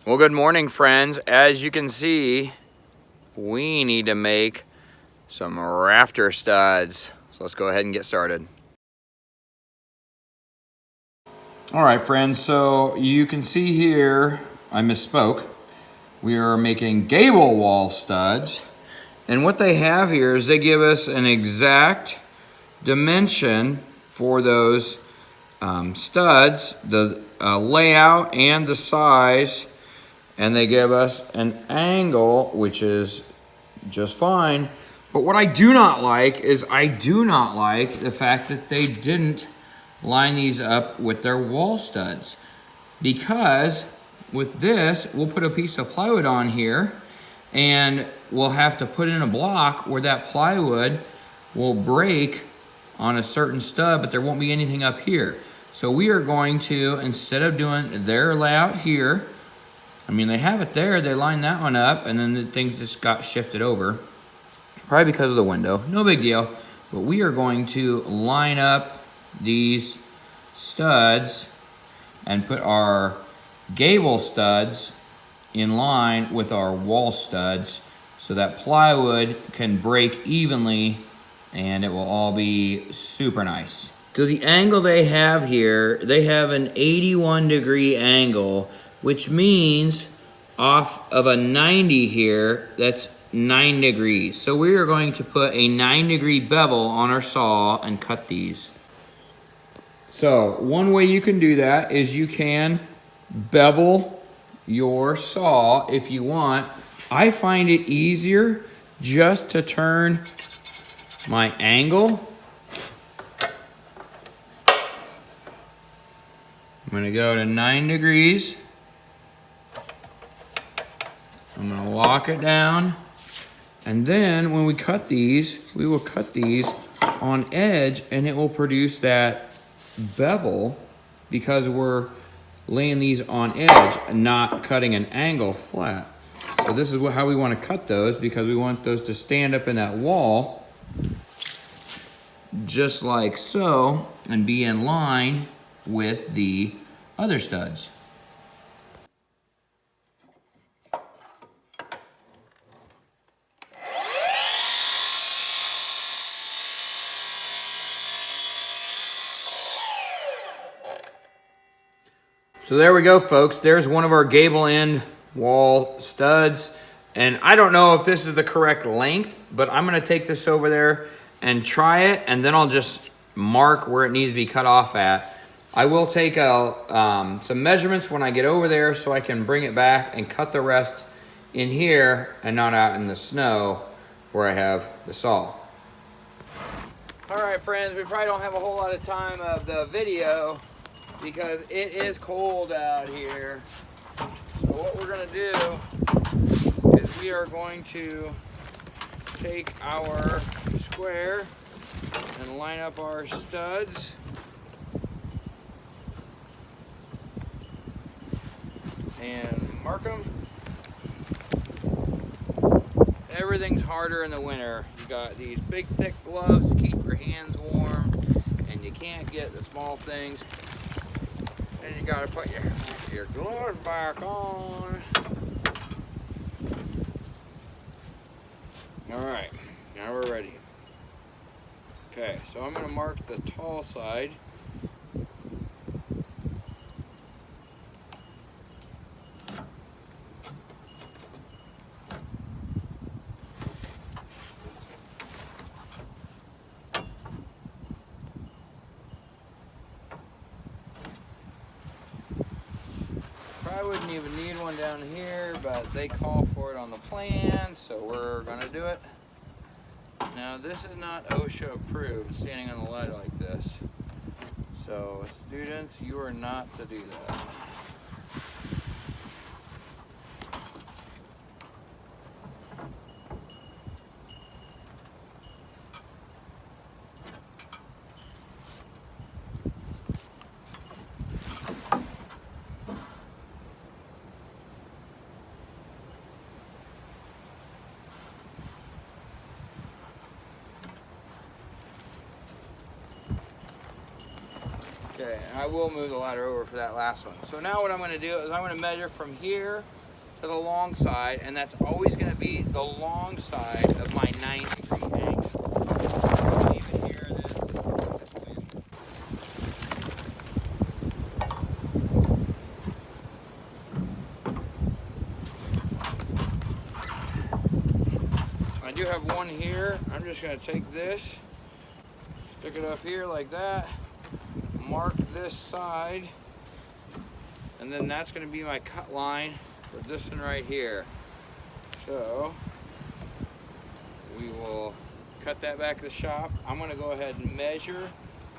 Well, good morning, friends. As you can see, we need to make some rafter studs. So let's go ahead and get started. All right, friends, so you can see here, I misspoke. We are making gable wall studs. And what they have here is they give us an exact dimension for those studs, the layout and the size, and they give us an angle, which is just fine. But what I do not like is I do not like the fact that they didn't line these up with their wall studs, because with this, we'll put a piece of plywood on here and we'll have to put in a block where that plywood will break on a certain stud, but there won't be anything up here. So we are going to, instead of doing their layout here, I mean, they have it there, they line that one up, and then the things just got shifted over. Probably because of the window, no big deal. But we are going to line up these studs and put our gable studs in line with our wall studs so that plywood can break evenly and it will all be super nice. So the angle they have here, they have an 81-degree angle, which means off of a 90 here, that's 9 degrees. So we are going to put a 9-degree bevel on our saw and cut these. So one way you can do that is you can bevel your saw if you want. I find it easier just to turn my angle. I'm gonna go to 9 degrees. I'm gonna lock it down. And then when we cut these, we will cut these on edge and it will produce that bevel because we're laying these on edge and not cutting an angle flat. So this is how we want to cut those, because we want those to stand up in that wall just like so and be in line with the other studs. So there we go, folks. There's one of our gable end wall studs. And I don't know if this is the correct length, but I'm gonna take this over there and try it, and then I'll just mark where it needs to be cut off at. I will take some measurements when I get over there so I can bring it back and cut the rest in here and not out in the snow where I have the saw. All right, friends, we probably don't have a whole lot of time of the video because it is cold out here. So what we're gonna do is we are going to take our square and line up our studs. And mark them. Everything's harder in the winter. You got these big thick gloves to keep your hands warm, and you can't get the small things. And you gotta put your gloves back on. All right, now we're ready. Okay, so I'm gonna mark the tall side. I wouldn't even need one down here, but they call for it on the plan, so we're gonna do it. Now this is not OSHA approved, standing on the light like this. So students, you are not to do that. Okay, and I will move the ladder over for that last one. So now what I'm going to do is I'm going to measure from here to the long side, and that's always going to be the long side of my 90-degree angle. You can even hear this wind. I do have one here. I'm just going to take this, stick it up here like that, mark this side, and then that's going to be my cut line for this one right here. So we will cut that back to the shop. I'm going to go ahead and measure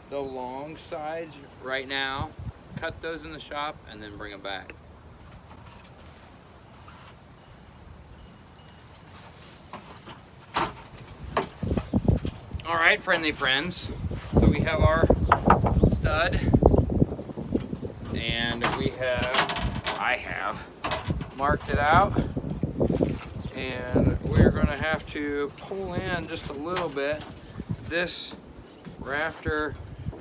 the long sides right now, cut those in the shop, and then bring them back. All right, friendly friends, so we have our stud, and I have marked it out, and we're going to have to pull in just a little bit. This rafter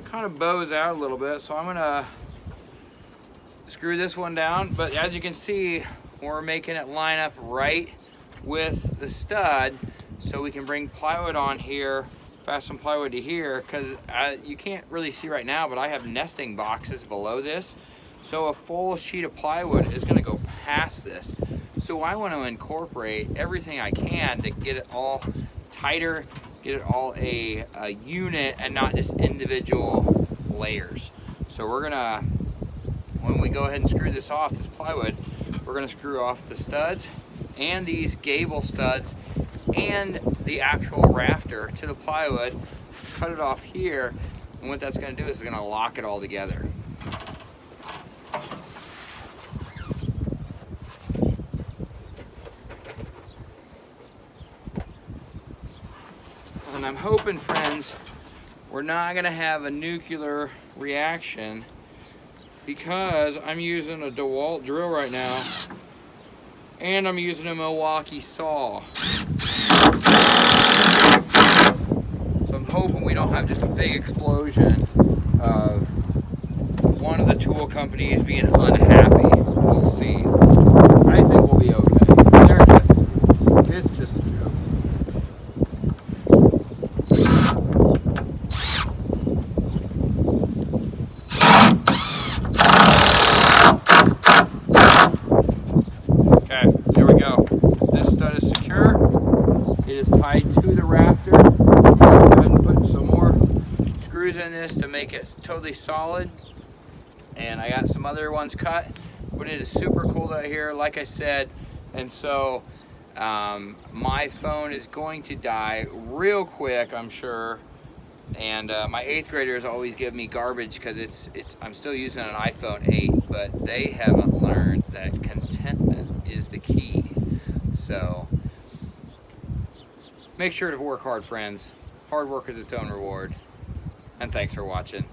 kind of bows out a little bit, so I'm going to screw this one down, but as you can see, we're making it line up right with the stud so we can bring plywood on here, fasten plywood to here, because you can't really see right now, but I have nesting boxes below this, so a full sheet of plywood is going to go past this. So I want to incorporate everything I can to get it all tighter, get it all a unit and not just individual layers. So we're gonna, when we go ahead and screw this off, this plywood, we're gonna screw off the studs and these gable studs and the actual rafter to the plywood, cut it off here, and what that's going to do is it's going to lock it all together. And I'm hoping, friends, we're not going to have a nuclear reaction because I'm using a DeWalt drill right now and I'm using a Milwaukee saw. So I'm hoping we don't have just a big explosion of one of the tool companies being unhappy. We'll see. I think we'll be okay. It's just a joke. Okay, there we go. This stud is secure. It is tied to the rafter. I'm going to go ahead and put some more screws in this to make it totally solid. And I got some other ones cut, but it is super cold out here, like I said. And so my phone is going to die real quick, I'm sure. And my 8th graders always give me garbage because I'm still using an iPhone 8, but they haven't learned that contentment is the key. So make sure to work hard, friends. Hard work is its own reward. And thanks for watching.